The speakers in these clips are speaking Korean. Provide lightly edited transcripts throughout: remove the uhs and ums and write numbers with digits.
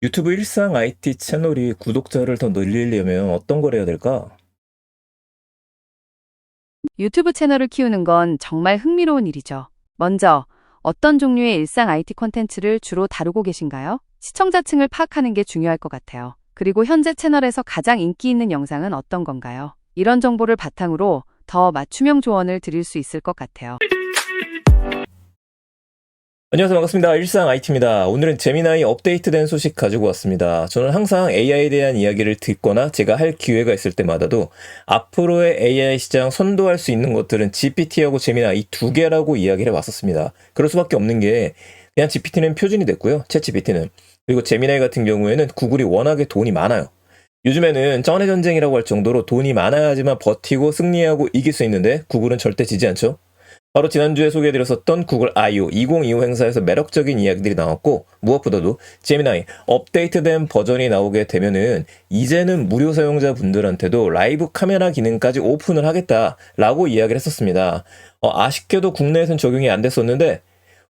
유튜브 일상 IT 채널이 구독자를 더 늘리려면 어떤 걸 해야 될까? 유튜브 채널을 키우는 건 정말 흥미로운 일이죠. 먼저, 어떤 종류의 일상 IT 콘텐츠를 주로 다루고 계신가요? 시청자층을 파악하는 게 중요할 것 같아요. 그리고 현재 채널에서 가장 인기 있는 영상은 어떤 건가요? 이런 정보를 바탕으로 더 맞춤형 조언을 드릴 수 있을 것 같아요. 안녕하세요. 반갑습니다. 일상 IT입니다. 오늘은 제미나이 업데이트된 소식 가지고 왔습니다. 저는 항상 AI에 대한 이야기를 듣거나 제가 할 기회가 있을 때마다도 앞으로의 AI 시장 선도할 수 있는 것들은 GPT하고 제미나이 이 두 개라고 이야기를 해왔었습니다. 그럴 수밖에 없는 게 그냥 GPT는 표준이 됐고요. 챗 GPT는. 그리고 제미나이 같은 경우에는 구글이 워낙에 돈이 많아요. 요즘에는 쩐의 전쟁이라고 할 정도로 돈이 많아야지만 버티고 승리하고 이길 수 있는데 구글은 절대 지지 않죠. 바로 지난주에 소개해드렸었던 구글 I/O 2025 행사에서 매력적인 이야기들이 나왔고, 무엇보다도 제미나이 업데이트된 버전이 나오게 되면은 이제는 무료 사용자분들한테도 라이브 카메라 기능까지 오픈을 하겠다라고 이야기를 했었습니다. 아쉽게도 국내에선 적용이 안 됐었는데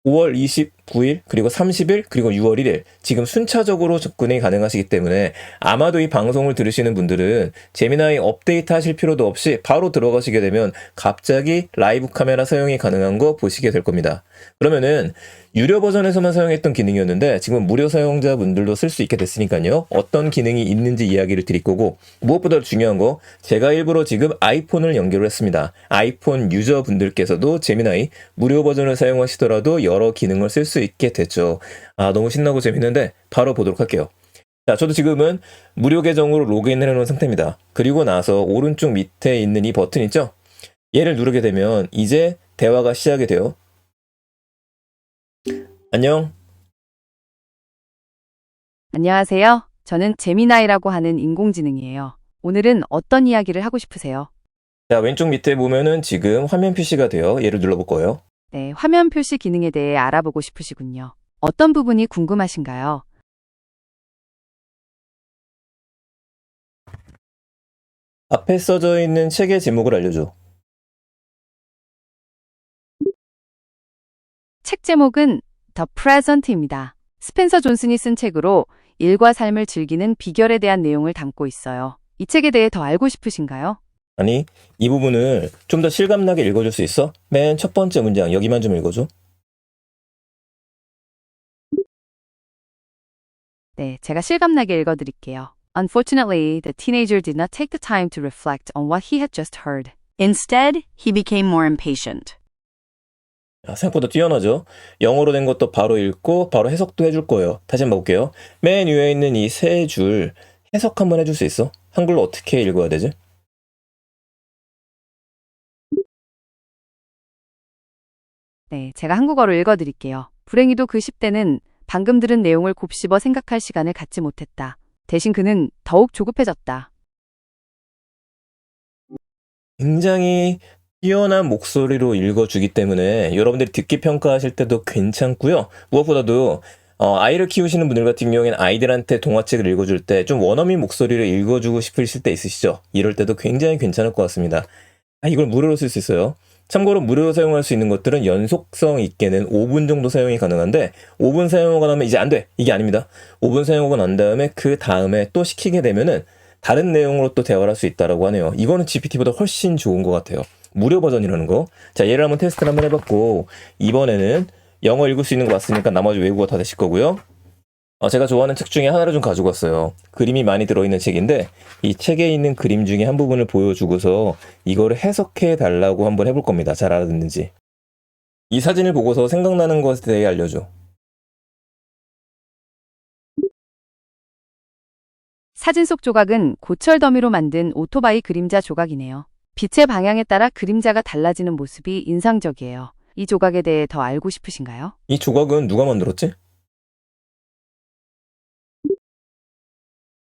5월 29일, 그리고 30일, 그리고 6월 1일 지금 순차적으로 접근이 가능하시기 때문에 아마도 이 방송을 들으시는 분들은 제미나이 업데이트 하실 필요도 없이 바로 들어가시게 되면 갑자기 라이브 카메라 사용이 가능한 거 보시게 될 겁니다. 그러면은 유료 버전에서만 사용했던 기능이었는데 지금 무료 사용자분들도 쓸 수 있게 됐으니까요. 어떤 기능이 있는지 이야기를 드릴 거고, 무엇보다 중요한 거, 제가 일부러 지금 아이폰을 연결을 했습니다. 아이폰 유저분들께서도 제미나이 무료 버전을 사용하시더라도 여러 기능을 쓸 수 있게 됐죠. 너무 신나고 재밌는데 바로 보도록 할게요. 자, 저도 지금은 무료 계정으로 로그인을 해놓은 상태입니다. 그리고 나서 오른쪽 밑에 있는 이 버튼 있죠? 얘를 누르게 되면 이제 대화가 시작이 돼요. 안녕. 안녕하세요. 저는 제미나이라고 하는 인공지능이에요. 오늘은 어떤 이야기를 하고 싶으세요? 자, 왼쪽 밑에 보면은 지금 화면 표시가 돼요. 얘를 눌러볼 거예요. 네, 화면 표시 기능에 대해 알아보고 싶으시군요. 어떤 부분이 궁금하신가요? 앞에 써져 있는 책의 제목을 알려줘. 책 제목은 The Present입니다. 스펜서 존슨이 쓴 책으로 일과 삶을 즐기는 비결에 대한 내용을 담고 있어요. 이 책에 대해 더 알고 싶으신가요? 아니, 이 부분을 좀 더 실감나게 읽어줄 수 있어? 맨 첫 번째 문장, 여기만 좀 읽어줘. 네, 제가 실감나게 읽어드릴게요. Unfortunately, the teenager did not take the time to reflect on what he had just heard. Instead, he became more impatient. 생각보다 뛰어나죠? 영어로 된 것도 바로 읽고 바로 해석도 해줄 거예요. 다시 한번 볼게요. 맨 위에 있는 이 세 줄 해석 한번 해줄 수 있어? 한글로 어떻게 읽어야 되지? 네, 제가 한국어로 읽어드릴게요. 불행히도 그 10대는 방금 들은 내용을 곱씹어 생각할 시간을 갖지 못했다. 대신 그는 더욱 조급해졌다. 굉장히 뛰어난 목소리로 읽어주기 때문에 여러분들이 듣기 평가하실 때도 괜찮고요. 무엇보다도 아이를 키우시는 분들 같은 경우에는 아이들한테 동화책을 읽어줄 때 좀 원어민 목소리를 읽어주고 싶으실 때 있으시죠? 이럴 때도 굉장히 괜찮을 것 같습니다. 이걸 무료로 쓸 수 있어요. 참고로 무료로 사용할 수 있는 것들은 연속성 있게는 5분 정도 사용이 가능한데 5분 사용하고 나면 이제 안 돼. 이게 아닙니다. 5분 사용하고 난 다음에 그 다음에 또 시키게 되면은 다른 내용으로 또 대화를 할 수 있다라고 하네요. 이거는 GPT보다 훨씬 좋은 것 같아요. 무료 버전이라는 거. 자, 얘를 한번 테스트를 한번 해봤고 이번에는 영어 읽을 수 있는 거 맞으니까 나머지 외국어 다 되실 거고요. 제가 좋아하는 책 중에 하나를 좀 가지고 왔어요. 그림이 많이 들어있는 책인데 이 책에 있는 그림 중에 한 부분을 보여주고서 이거를 해석해 달라고 한번 해볼 겁니다. 잘 알아듣는지. 이 사진을 보고서 생각나는 것에 대해 알려줘. 사진 속 조각은 고철 더미로 만든 오토바이 그림자 조각이네요. 빛의 방향에 따라 그림자가 달라지는 모습이 인상적이에요. 이 조각에 대해 더 알고 싶으신가요? 이 조각은 누가 만들었지?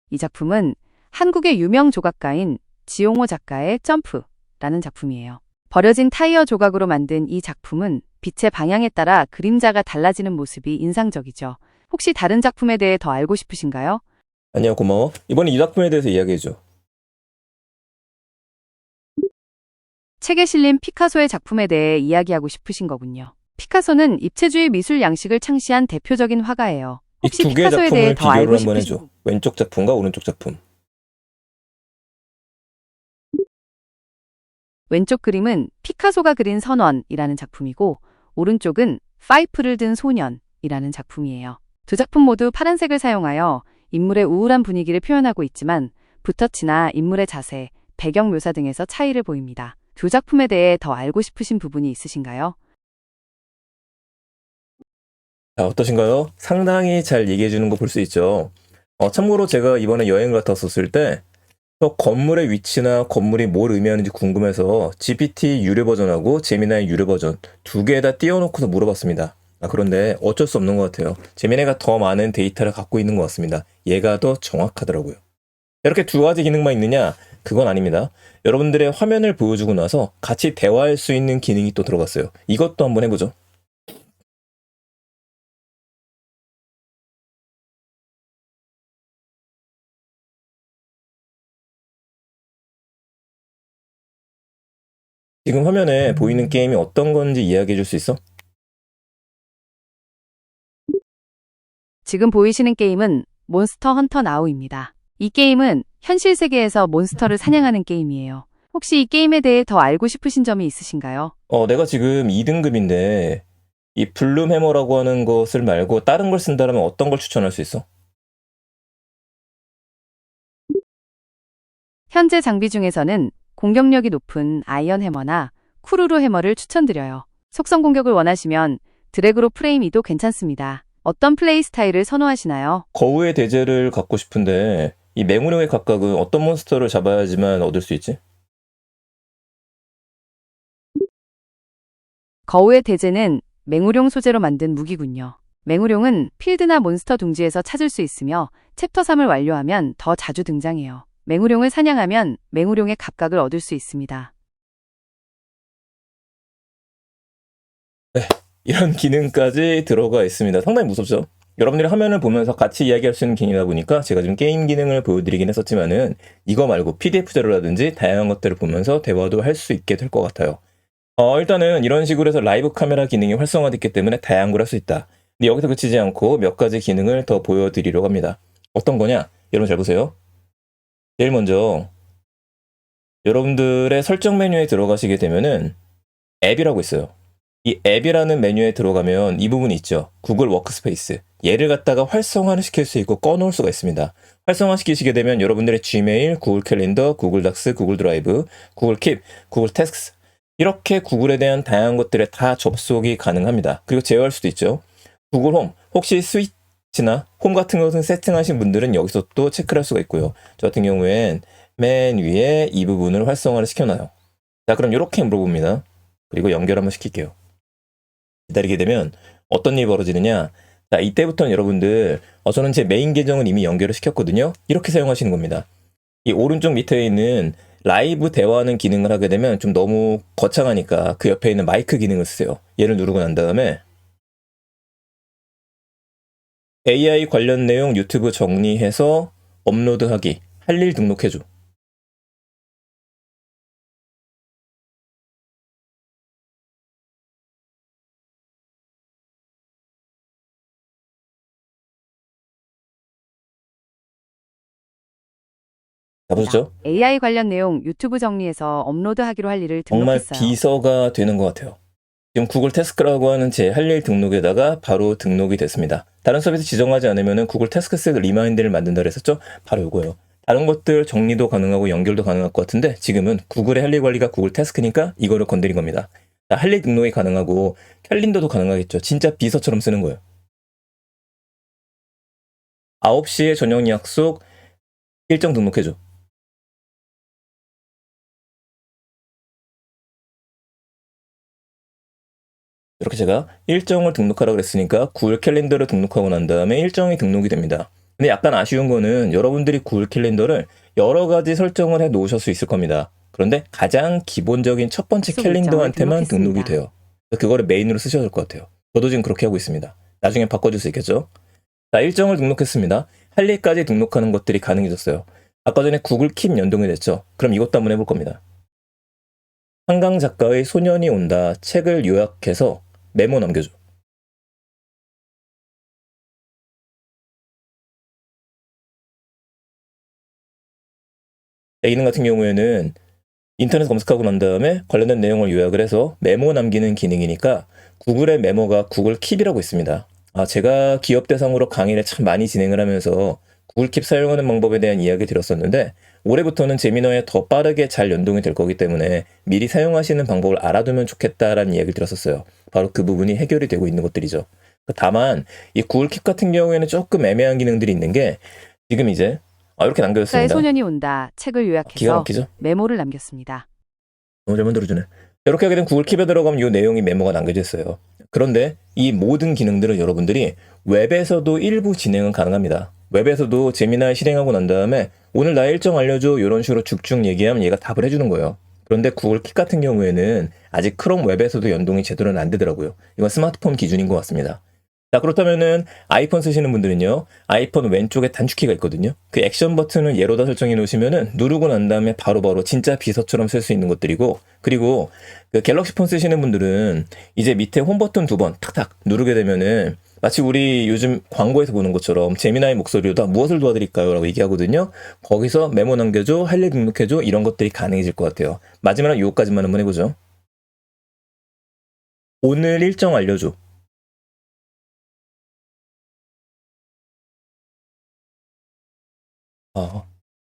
이 작품은 한국의 유명 조각가인 지용호 작가의 점프라는 작품이에요. 버려진 타이어 조각으로 만든 이 작품은 빛의 방향에 따라 그림자가 달라지는 모습이 인상적이죠. 혹시 다른 작품에 대해 더 알고 싶으신가요? 아니야, 고마워. 이번에 이 작품에 대해서 이야기해줘. 책에 실린 피카소의 작품에 대해 이야기하고 싶으신 거군요. 피카소는 입체주의 미술 양식을 창시한 대표적인 화가예요. 이 혹시 두 개의 피카소에 대해 작품을 더 알고 비교를 한번 싶으신 해줘. 왼쪽 작품과 오른쪽 작품. 왼쪽 그림은 피카소가 그린 선원이라는 작품이고 오른쪽은 파이프를 든 소년이라는 작품이에요. 두 작품 모두 파란색을 사용하여 인물의 우울한 분위기를 표현하고 있지만 붓터치나 인물의 자세, 배경 묘사 등에서 차이를 보입니다. 두 작품에 대해 더 알고 싶으신 부분이 있으신가요? 자, 어떠신가요? 상당히 잘 얘기해 주는 거 볼 수 있죠. 참고로 제가 이번에 여행 갔었을 때 저 건물의 위치나 건물이 뭘 의미하는지 궁금해서 GPT 유료 버전하고 제미나이 유료 버전 두 개 다 띄워놓고서 물어봤습니다. 그런데 어쩔 수 없는 것 같아요. 제미나이가 더 많은 데이터를 갖고 있는 것 같습니다. 얘가 더 정확하더라고요. 이렇게 두 가지 기능만 있느냐? 그건 아닙니다. 여러분들의 화면을 보여주고 나서 같이 대화할 수 있는 기능이 또 들어갔어요. 이것도 한번 해보죠. 지금 화면에 보이는 게임이 어떤 건지 이야기해 줄 수 있어? 지금 보이시는 게임은 몬스터 헌터 나우입니다. 이 게임은 현실 세계에서 몬스터를 사냥하는 게임이에요. 혹시 이 게임에 대해 더 알고 싶으신 점이 있으신가요? 내가 지금 2등급인데 이 블룸 해머라고 하는 것을 말고 다른 걸 쓴다면 어떤 걸 추천할 수 있어? 현재 장비 중에서는 공격력이 높은 아이언 해머나 쿠루루 해머를 추천드려요. 속성 공격을 원하시면 드래그로 프레임 이도 괜찮습니다. 어떤 플레이 스타일을 선호하시나요? 거우의 대제를 갖고 싶은데 이 맹우룡의 각각은 어떤 몬스터를 잡아야지만 얻을 수 있지? 거우의 대제는 맹우룡 소재로 만든 무기군요. 맹우룡은 필드나 몬스터 둥지에서 찾을 수 있으며 챕터 3을 완료하면 더 자주 등장해요. 맹우룡을 사냥하면 맹우룡의 각각을 얻을 수 있습니다. 이런 기능까지 들어가 있습니다. 상당히 무섭죠? 여러분들이 화면을 보면서 같이 이야기할 수 있는 기능이다 보니까 제가 지금 게임 기능을 보여드리긴 했었지만은 이거 말고 PDF 자료라든지 다양한 것들을 보면서 대화도 할 수 있게 될 것 같아요. 일단은 이런 식으로 해서 라이브 카메라 기능이 활성화됐기 때문에 다양한 걸 할 수 있다. 근데 여기서 그치지 않고 몇 가지 기능을 더 보여드리려고 합니다. 어떤 거냐? 여러분 잘 보세요. 제일 먼저 여러분들의 설정 메뉴에 들어가시게 되면은 앱이라고 있어요. 이 앱이라는 메뉴에 들어가면 이 부분이 있죠. 구글 워크스페이스. 얘를 갖다가 활성화를 시킬 수 있고 꺼놓을 수가 있습니다. 활성화 시키시게 되면 여러분들의 지메일, 구글 캘린더, 구글 닥스, 구글 드라이브, 구글 킵, 구글 태스크 이렇게 구글에 대한 다양한 것들에 다 접속이 가능합니다. 그리고 제어할 수도 있죠. 구글 홈. 혹시 스위치나 홈 같은 것은 세팅하신 분들은 여기서 또 체크를 할 수가 있고요. 저 같은 경우엔 맨 위에 이 부분을 활성화를 시켜놔요. 자, 그럼 이렇게 물어봅니다. 그리고 연결 한번 시킬게요. 기다리게 되면 어떤 일이 벌어지느냐. 자, 이때부터는 여러분들 저는 제 메인 계정은 이미 연결을 시켰거든요. 이렇게 사용하시는 겁니다. 이 오른쪽 밑에 있는 라이브 대화하는 기능을 하게 되면 좀 너무 거창하니까 그 옆에 있는 마이크 기능을 쓰세요. 얘를 누르고 난 다음에 AI 관련 내용 유튜브 정리해서 업로드하기, 할 일 등록해줘. 잡으셨죠? AI 관련 내용 유튜브 정리해서 업로드하기로 할 일을 정말 등록했어요. 비서가 되는 것 같아요. 지금 구글 태스크라고 하는 제 할 일 등록에다가 바로 등록이 됐습니다. 다른 서비스 지정하지 않으면 구글 태스크스 리마인드를 만든다 그랬었죠? 바로 이거예요. 다른 것들 정리도 가능하고 연결도 가능할 것 같은데 지금은 구글의 할 일 관리가 구글 태스크니까 이거를 건드린 겁니다. 할 일 등록이 가능하고 캘린더도 가능하겠죠. 진짜 비서처럼 쓰는 거예요. 9시에 저녁 약속 일정 등록해줘. 이렇게 제가 일정을 등록하라고 그랬으니까 구글 캘린더를 등록하고 난 다음에 일정이 등록이 됩니다. 근데 약간 아쉬운 거는 여러분들이 구글 캘린더를 여러 가지 설정을 해 놓으실 수 있을 겁니다. 그런데 가장 기본적인 첫 번째 약속 일정을 캘린더한테만 등록이 등록했습니다. 돼요. 그거를 메인으로 쓰셔야 될 것 같아요. 저도 지금 그렇게 하고 있습니다. 나중에 바꿔줄 수 있겠죠? 자, 일정을 등록했습니다. 할 일까지 등록하는 것들이 가능해졌어요. 아까 전에 구글 킵 연동이 됐죠? 그럼 이것도 한번 해볼 겁니다. 한강 작가의 소년이 온다 책을 요약해서 메모 남겨줘. 이 기능 같은 경우에는 인터넷 검색하고 난 다음에 관련된 내용을 요약을 해서 메모 남기는 기능이니까 구글의 메모가 구글 킵이라고 있습니다. 제가 기업 대상으로 강의를 참 많이 진행을 하면서 구글 킵 사용하는 방법에 대한 이야기를 드렸었는데 올해부터는 제미나이에 더 빠르게 잘 연동이 될 거기 때문에 미리 사용하시는 방법을 알아두면 좋겠다라는 이야기를 드렸었어요. 바로 그 부분이 해결이 되고 있는 것들이죠. 다만 이 구글 킵 같은 경우에는 조금 애매한 기능들이 있는 게 지금 이제 이렇게 작가의 남겨졌습니다. 소년이 온다. 책을 기가 요약해서 막히죠? 메모를 남겼습니다. 너무 잘 만들어주네. 이렇게 하게 되면 구글 킵에 들어가면 이 내용이 메모가 남겨져 있어요. 그런데 이 모든 기능들은 여러분들이 웹에서도 일부 진행은 가능합니다. 웹에서도 제미나이 실행하고 난 다음에 오늘 나의 일정 알려줘 이런 식으로 쭉쭉 얘기하면 얘가 답을 해주는 거예요. 그런데 구글 킵 같은 경우에는 아직 크롬 웹에서도 연동이 제대로는 안 되더라고요. 이건 스마트폰 기준인 것 같습니다. 자, 그렇다면은 아이폰 쓰시는 분들은요, 아이폰 왼쪽에 단축키가 있거든요. 그 액션 버튼을 예로다 설정해 놓으시면은 누르고 난 다음에 바로바로 진짜 비서처럼 쓸 수 있는 것들이고, 그리고 그 갤럭시 폰 쓰시는 분들은 이제 밑에 홈 버튼 2번 탁탁 누르게 되면은 마치 우리 요즘 광고에서 보는 것처럼 제미나이 목소리로다 무엇을 도와드릴까요? 라고 얘기하거든요. 거기서 메모 남겨줘, 할 일 등록해줘, 이런 것들이 가능해질 것 같아요. 마지막으로 요거까지만 한번 해보죠. 오늘 일정 알려줘.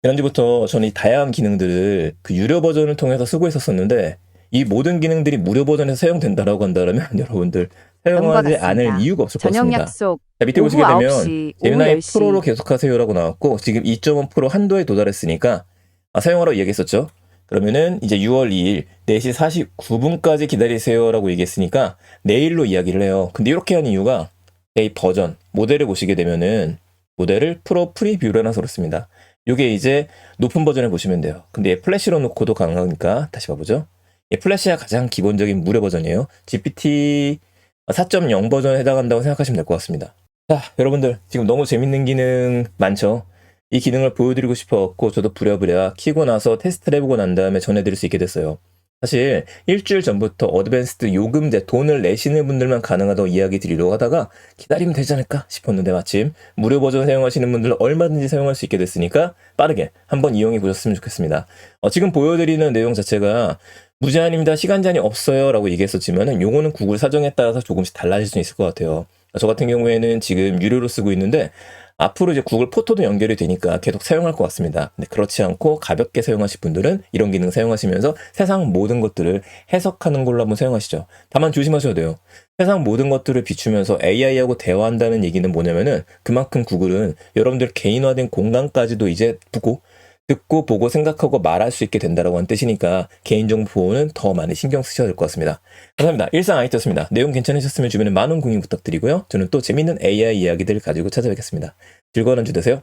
지난주부터 저는 이 다양한 기능들을 그 유료 버전을 통해서 쓰고 있었었는데 이 모든 기능들이 무료 버전에서 사용된다라고 한다면 여러분들 사용하지 같습니다. 않을 이유가 없을 것 저녁 같습니다. 약속 자, 밑에 오후 보시게 되면 9시, 오후 제미나이 10시. 프로로 계속하세요라고 나왔고 지금 2.5% 한도에 도달했으니까 사용하라고 얘기했었죠. 그러면은 이제 6월 2일 4시 49분까지 기다리세요라고 얘기했으니까 내일로 이야기를 해요. 근데 이렇게 한 이유가 이 버전 모델을 보시게 되면은 모델을 프로 프리뷰로 해놔서 그렇습니다. 이게 이제 높은 버전을 보시면 돼요. 근데 얘 플래시로 놓고도 가능하니까 다시 봐보죠. 얘 플래시가 가장 기본적인 무료 버전이에요. GPT 4.0 버전에 해당한다고 생각하시면 될 것 같습니다. 자, 여러분들 지금 너무 재밌는 기능 많죠? 이 기능을 보여드리고 싶어갖고 저도 부랴부랴 키고 나서 테스트를 해보고 난 다음에 전해드릴 수 있게 됐어요. 사실 일주일 전부터 어드밴스드 요금제 돈을 내시는 분들만 가능하다고 이야기 드리려고 하다가 기다리면 되지 않을까 싶었는데 마침 무료 버전 사용하시는 분들은 얼마든지 사용할 수 있게 됐으니까 빠르게 한번 이용해 보셨으면 좋겠습니다. 지금 보여드리는 내용 자체가 무제한입니다, 시간 제한이 없어요 라고 얘기했었지만은 요거는 구글 사정에 따라서 조금씩 달라질 수 있을 것 같아요. 저 같은 경우에는 지금 유료로 쓰고 있는데 앞으로 이제 구글 포토도 연결이 되니까 계속 사용할 것 같습니다. 근데 그렇지 않고 가볍게 사용하실 분들은 이런 기능 사용하시면서 세상 모든 것들을 해석하는 걸로 한번 사용하시죠. 다만 조심하셔야 돼요. 세상 모든 것들을 비추면서 AI하고 대화한다는 얘기는 뭐냐면은 그만큼 구글은 여러분들 개인화된 공간까지도 이제 듣고 보고 생각하고 말할 수 있게 된다라고 하는 뜻이니까 개인정보 보호는 더 많이 신경 쓰셔야 될 것 같습니다. 감사합니다. 일상 아이였습니다. 내용 괜찮으셨으면 주변에 많은 공유 부탁드리고요. 저는 또 재밌는 AI 이야기들 가지고 찾아뵙겠습니다. 즐거운 한 주 되세요.